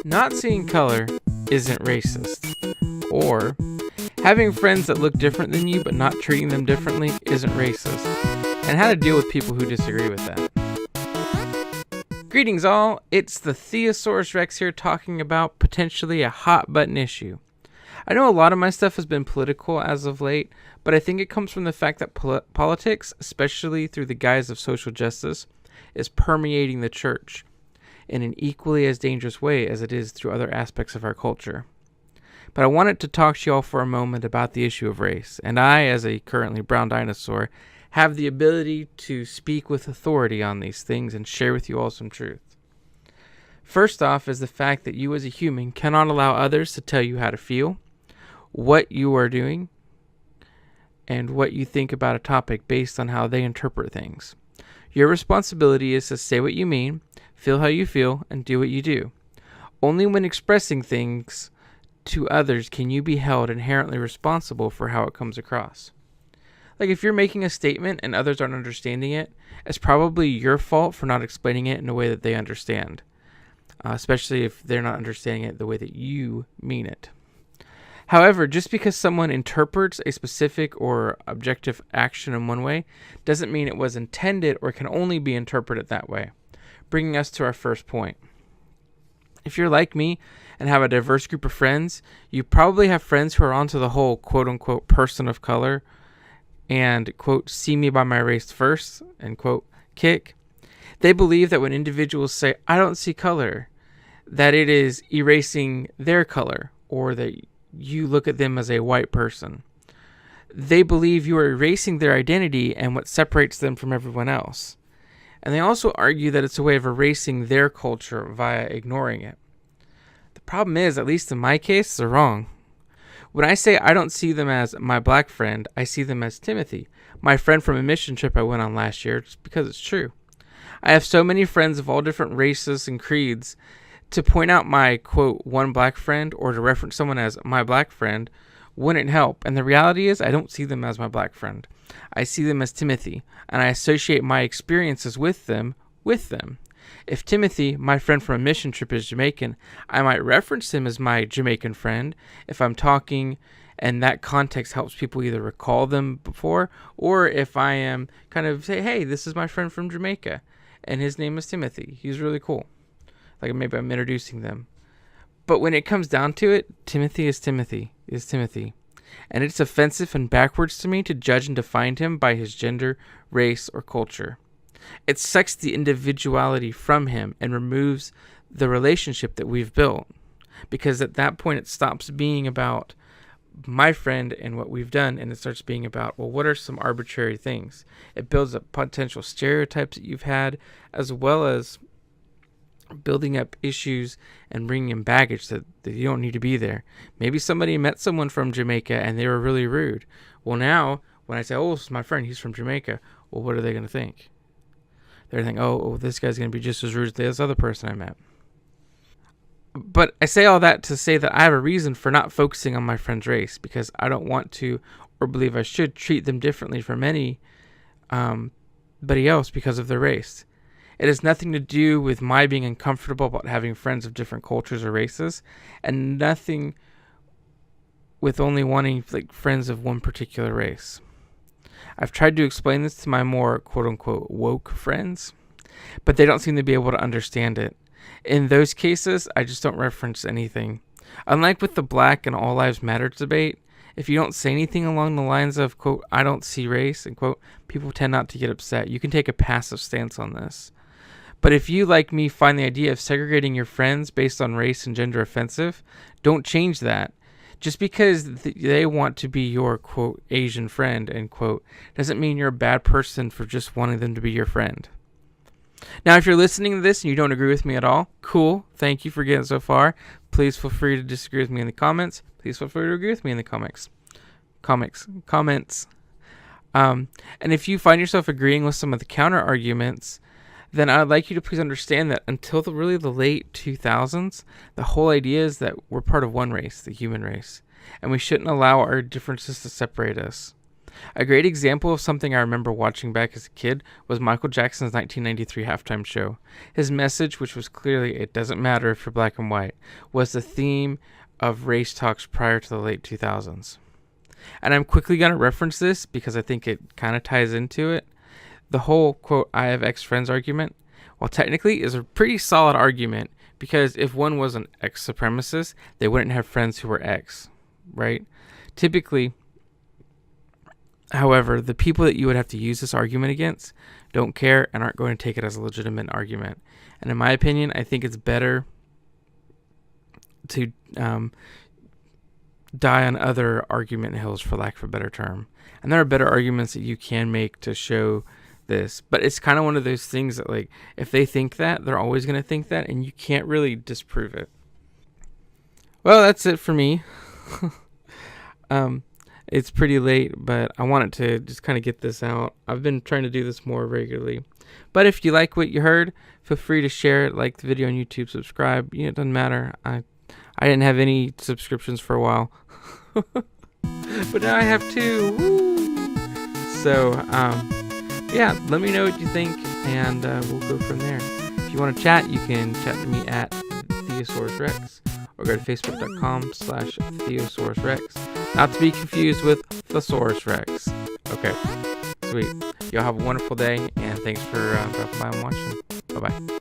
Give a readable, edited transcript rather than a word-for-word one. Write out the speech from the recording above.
Not seeing color isn't racist. Or having friends that look different than you but not treating them differently isn't racist. And how to deal with people who disagree with that. Greetings all, it's the Theosaurus Rex here talking about potentially a hot button issue. I know a lot of my stuff has been political as of late, but I think it comes from the fact that politics, especially through the guise of social justice, is permeating the church in an equally as dangerous way as it is through other aspects of our culture. But I wanted to talk to y'all for a moment about the issue of race, and I, as a currently brown dinosaur, have the ability to speak with authority on these things and share with you all some truth. First off is the fact that you as a human cannot allow others to tell you how to feel, what you are doing, and what you think about a topic based on how they interpret things. Your responsibility is to say what you mean, feel how you feel, and do what you do. Only when expressing things to others can you be held inherently responsible for how it comes across. Like if you're making a statement and others aren't understanding it, it's probably your fault for not explaining it in a way that they understand, especially if they're not understanding it the way that you mean it. However, just because someone interprets a specific or objective action in one way doesn't mean it was intended or can only be interpreted that way, bringing us to our first point. If you're like me and have a diverse group of friends, you probably have friends who are onto the whole quote-unquote person of color and, quote, see me by my race first, end quote, kick. They believe that when individuals say, I don't see color, that it is erasing their color or that you look at them as a white person. They believe you are erasing their identity and what separates them from everyone else. And they also argue that it's a way of erasing their culture via ignoring it. The problem is, at least in my case, they're wrong. When I say I don't see them as my black friend, I see them as Timothy, my friend from a mission trip I went on last year, just because it's true. I have so many friends of all different races and creeds. To point out my, quote, one black friend or to reference someone as my black friend wouldn't help. And the reality is I don't see them as my black friend. I see them as Timothy, and I associate my experiences with them. If Timothy, my friend from a mission trip, is Jamaican, I might reference him as my Jamaican friend if I'm talking and that context helps people either recall them before, or if I am kind of say, hey, this is my friend from Jamaica and his name is Timothy. He's really cool. Like maybe I'm introducing them. But when it comes down to it, Timothy is Timothy. And it's offensive and backwards to me to judge and define him by his gender, race, or culture. It sucks the individuality from him and removes the relationship that we've built. Because at that point it stops being about my friend and what we've done, and it starts being about, well, what are some arbitrary things? It builds up potential stereotypes that you've had, as well as building up issues and bringing in baggage that you don't need to be there. Maybe somebody met someone from Jamaica and they were really rude. Well, now when I say, oh, this is my friend, he's from Jamaica, well, what are they going to think? They're going to think, oh, this guy's going to be just as rude as this other person I met. But I say all that to say that I have a reason for not focusing on my friend's race, because I don't want to or believe I should treat them differently from anybody else because of their race. It has nothing to do with my being uncomfortable about having friends of different cultures or races, and nothing with only wanting friends of one particular race. I've tried to explain this to my more quote-unquote woke friends, but they don't seem to be able to understand it. In those cases, I just don't reference anything. Unlike with the Black and All Lives Matter debate, if you don't say anything along the lines of, quote, I don't see race, and quote, people tend not to get upset. You can take a passive stance on this. But if you, like me, find the idea of segregating your friends based on race and gender offensive, don't change that. Just because they want to be your, quote, Asian friend, end quote, doesn't mean you're a bad person for just wanting them to be your friend. Now, if you're listening to this and you don't agree with me at all, cool. Thank you for getting so far. Please feel free to disagree with me in the comments. Please feel free to agree with me in the comments. And if you find yourself agreeing with some of the counter arguments, then I'd like you to please understand that until the late 2000s, the whole idea is that we're part of one race, the human race, and we shouldn't allow our differences to separate us. A great example of something I remember watching back as a kid was Michael Jackson's 1993 halftime show. His message, which was clearly "it doesn't matter if you're black and white," was the theme of race talks prior to the late 2000s. And I'm quickly going to reference this because I think it kind of ties into it. The whole, quote, "I have X friends" argument, while technically is a pretty solid argument, because if one was an X supremacist, they wouldn't have friends who were X, right? Typically, however, the people that you would have to use this argument against don't care and aren't going to take it as a legitimate argument. And in my opinion, I think it's better to die on other argument hills, for lack of a better term. And there are better arguments that you can make to show this. But it's kind of one of those things that, like, if they think that, they're always going to think that, and you can't really disprove it. Well, that's it for me. It's pretty late, but I wanted to just kind of get this out. I've been trying to do this more regularly. But if you like what you heard, feel free to share it, like the video on YouTube, subscribe. It doesn't matter. I didn't have any subscriptions for a while. But now I have 2. Woo! So, yeah, let me know what you think, and we'll go from there. If you want to chat, you can chat to me at TheosaurusRex, or go to facebook.com/TheosaurusRex. Not to be confused with Thesaurus Rex. Okay, sweet. Y'all have a wonderful day, and thanks for dropping by and watching. Bye-bye.